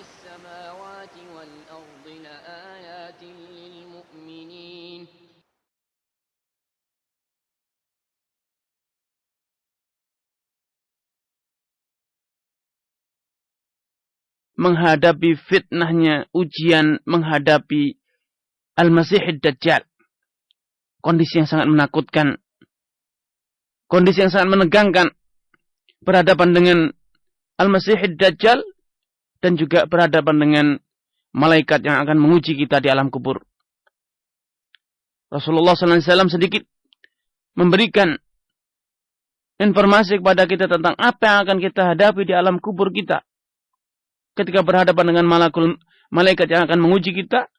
السماوات والأرض لآيات للمؤمنين menghadapi fitnahnya, ujian menghadapi Al-Masih Dajjal. Kondisi yang sangat menakutkan. Kondisi yang sangat menegangkan. Berhadapan dengan Al-Masih Dajjal dan juga berhadapan dengan malaikat yang akan menguji kita di alam kubur. Rasulullah SAW sedikit memberikan informasi kepada kita tentang apa yang akan kita hadapi di alam kubur kita. Ketika berhadapan dengan malaikat yang akan menguji kita,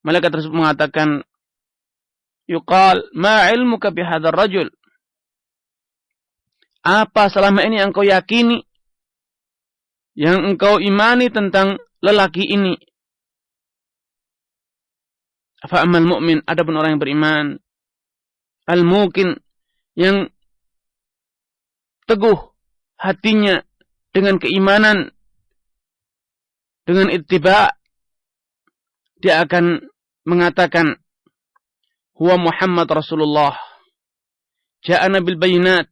malaikat tersebut mengatakan, yuqal, ma ilmuka bihadzal rajul? Apa selama ini yang engkau yakini, yang engkau imani tentang lelaki ini? Fa'amal mu'min, adapun orang yang beriman, al-muqin, yang teguh hatinya dengan keimanan, dengan ittiba', dia akan mengatakan, huwa Muhammad Rasulullah, ja'ana bil bayinat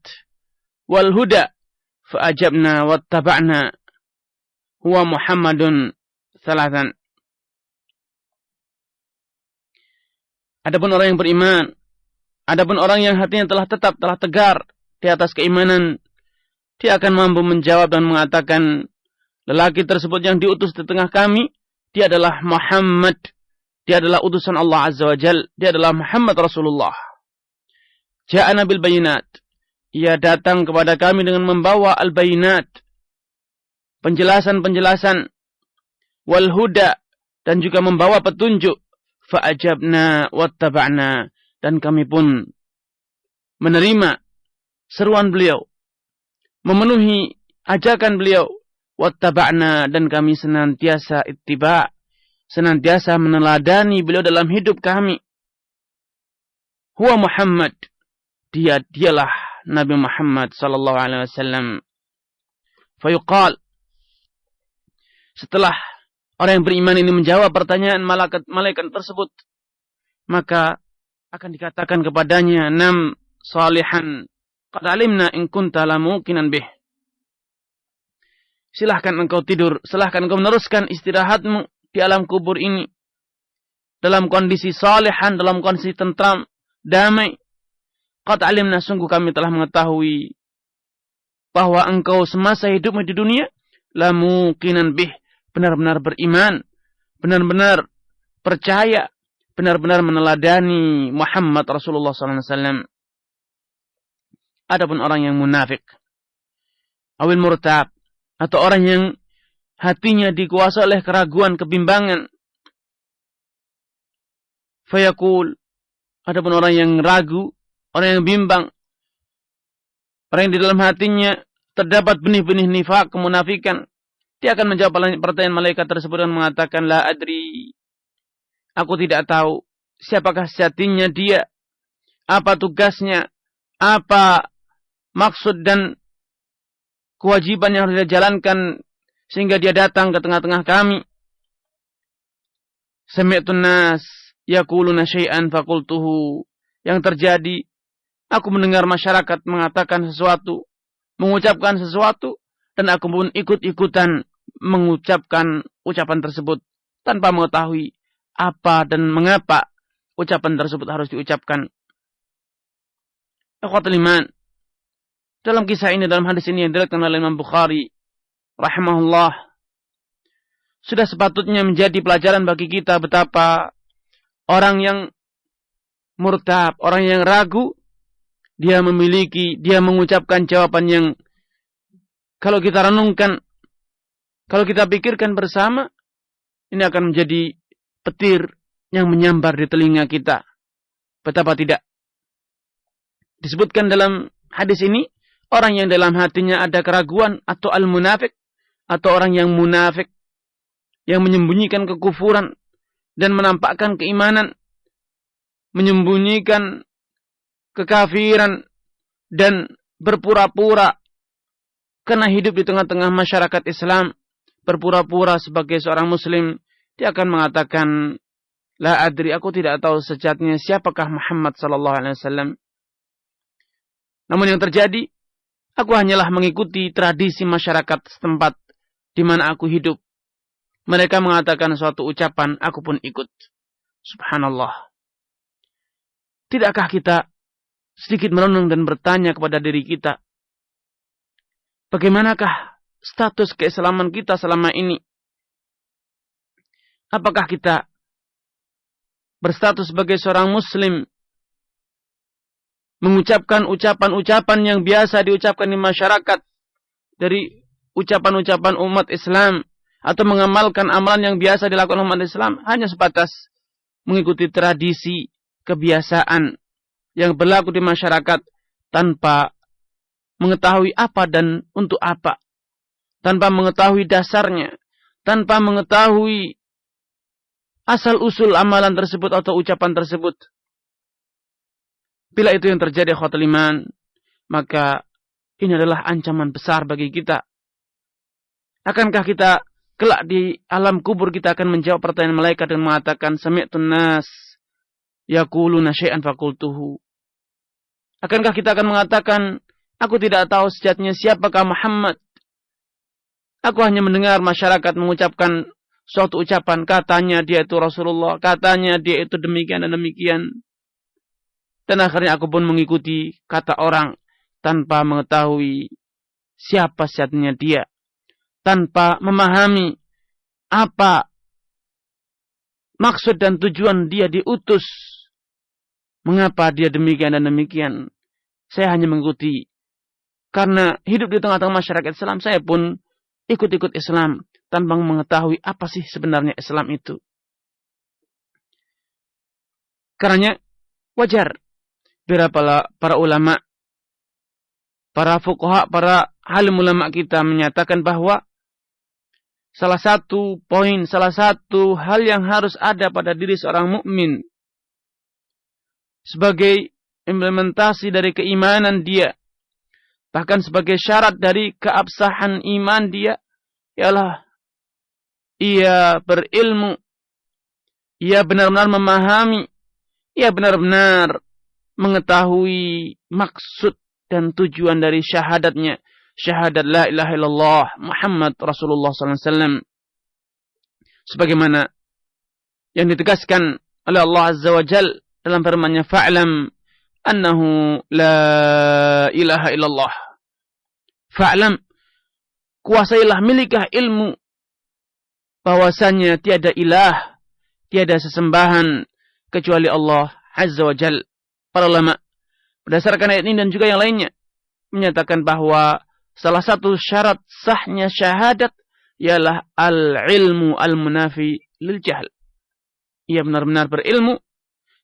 wal huda fa'ajabna wattaba'na, huwa Muhammadun salatan. Adapun orang yang beriman, adapun orang yang hatinya telah tetap, telah tegar di atas keimanan, dia akan mampu menjawab dan mengatakan, lelaki tersebut yang diutus di tengah kami, dia adalah Muhammad. Dia adalah utusan Allah Azza wa Jal. Dia adalah Muhammad Rasulullah. Ja'ana bil bayinat. Ia datang kepada kami dengan membawa al-bayinat. Penjelasan-penjelasan. Wal huda. Dan juga membawa petunjuk. Fa'ajabna wattaba'na. Dan kami pun menerima seruan beliau. Memenuhi ajakan beliau. Wattaba'na, dan kami senantiasa ittiba', senantiasa meneladani beliau dalam hidup kami. Huwa Muhammad, dialah Nabi Muhammad sallallahu alaihi wasallam. Fayuqal, setelah orang yang beriman ini menjawab pertanyaan malaikat tersebut, maka akan dikatakan kepadanya, nam salihan qad alimna in kunta lamuqinan bih. Silahkan engkau tidur, silahkan engkau meneruskan istirahatmu di alam kubur ini. Dalam kondisi salihan, dalam kondisi tentram, damai. Qad alimna, sungguh kami telah mengetahui bahwa engkau semasa hidupmu di dunia, lamuqinan bih, benar-benar beriman, benar-benar percaya, benar-benar meneladani Muhammad Rasulullah SAW. Adapun orang yang munafik, awil murtab, atau orang yang hatinya dikuasai oleh keraguan, kebimbangan. Fayaqul, adapun orang yang ragu, orang yang bimbang, orang yang di dalam hatinya terdapat benih-benih nifak, kemunafikan, dia akan menjawab pertanyaan malaikat tersebut dan mengatakan, la adri, aku tidak tahu siapakah sejatinya dia, apa tugasnya, apa maksud dan kewajiban yang harus dia jalankan sehingga dia datang ke tengah-tengah kami. Sami'tun nas yaquluna syai'an faqultuhu. Yang terjadi, aku mendengar masyarakat mengatakan sesuatu, mengucapkan sesuatu, dan aku pun ikut-ikutan mengucapkan ucapan tersebut tanpa mengetahui apa dan mengapa ucapan tersebut harus diucapkan. Ikhwatul iman, dalam kisah ini, dalam hadis ini yang diriwayatkan oleh Imam Bukhari rahimahullah, sudah sepatutnya menjadi pelajaran bagi kita betapa orang yang murtab, orang yang ragu, dia mengucapkan jawaban yang kalau kita renungkan, kalau kita pikirkan bersama, ini akan menjadi petir yang menyambar di telinga kita. Betapa tidak. Disebutkan dalam hadis ini, orang yang dalam hatinya ada keraguan atau al-munafik, atau orang yang munafik, yang menyembunyikan kekufuran dan menampakkan keimanan, menyembunyikan kekafiran dan berpura-pura karena hidup di tengah-tengah masyarakat Islam, berpura-pura sebagai seorang muslim, dia akan mengatakan, la adri, aku tidak tahu sejatinya siapakah Muhammad sallallahu alaihi wasallam. Namun yang terjadi, aku hanyalah mengikuti tradisi masyarakat setempat di mana aku hidup. Mereka mengatakan suatu ucapan, aku pun ikut. Subhanallah. Tidakkah kita sedikit merenung dan bertanya kepada diri kita, bagaimanakah status keislaman kita selama ini? Apakah kita berstatus sebagai seorang muslim, mengucapkan ucapan-ucapan yang biasa diucapkan di masyarakat, dari ucapan-ucapan umat Islam, atau mengamalkan amalan yang biasa dilakukan umat Islam, hanya sebatas mengikuti tradisi, kebiasaan yang berlaku di masyarakat tanpa mengetahui apa dan untuk apa, tanpa mengetahui dasarnya, tanpa mengetahui asal-usul amalan tersebut atau ucapan tersebut. Bila itu yang terjadi, ikhwatul iman, maka ini adalah ancaman besar bagi kita. Akankah kita kelak di alam kubur kita akan menjawab pertanyaan malaikat dan mengatakan, sami'tun nas yaquluna syai'an faqultuhu. Akankah kita akan mengatakan, aku tidak tahu sejatinya siapakah Muhammad. Aku hanya mendengar masyarakat mengucapkan suatu ucapan, katanya dia itu Rasulullah, katanya dia itu demikian dan demikian. Dan akhirnya aku pun mengikuti kata orang tanpa mengetahui siapa sejatinya dia, tanpa memahami apa maksud dan tujuan dia diutus, mengapa dia demikian dan demikian. Saya hanya mengikuti karena hidup di tengah-tengah masyarakat Islam, saya pun ikut-ikut Islam tanpa mengetahui apa sih sebenarnya Islam itu. Karenanya wajar bila para ulama, para fuqaha, para alim ulama kita menyatakan bahwa salah satu poin, salah satu hal yang harus ada pada diri seorang mukmin sebagai implementasi dari keimanan dia, bahkan sebagai syarat dari keabsahan iman dia, ialah ia berilmu, ia benar-benar memahami, ia benar-benar mengetahui maksud dan tujuan dari syahadatnya, syahadat la ilaha illallah Muhammad Rasulullah SAW, sebagaimana yang ditegaskan oleh Allah Azza wa Jal dalam firman-Nya, fa'lam annahu la ilaha illallah. Fa'lam, kuasailah, milikah ilmu bahwasanya tiada ilah, tiada sesembahan kecuali Allah Azza wa Jal. Para ulama berdasarkan ayat ini dan juga yang lainnya menyatakan bahwa salah satu syarat sahnya syahadat ialah al-ilmu al-munafi lil jahl. Ia benar-benar berilmu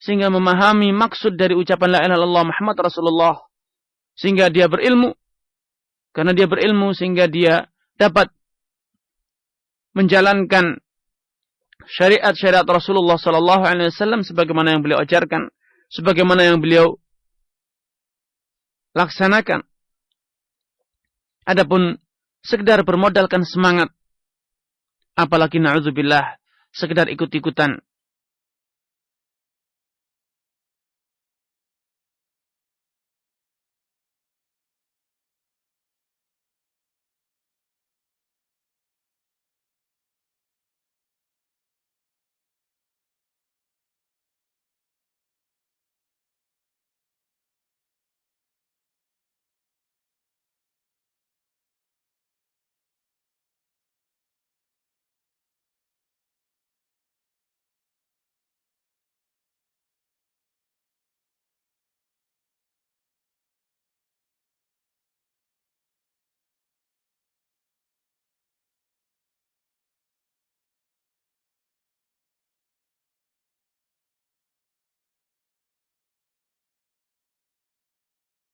sehingga memahami maksud dari ucapan la ilaha illallah Muhammad Rasulullah, sehingga dia berilmu. Karena dia berilmu sehingga dia dapat menjalankan syariat-syariat Rasulullah sallallahu alaihi wasallam sebagaimana yang beliau ajarkan, sebagaimana yang beliau laksanakan. Adapun sekedar bermodalkan semangat, apalagi na'udzubillah sekedar ikut-ikutan,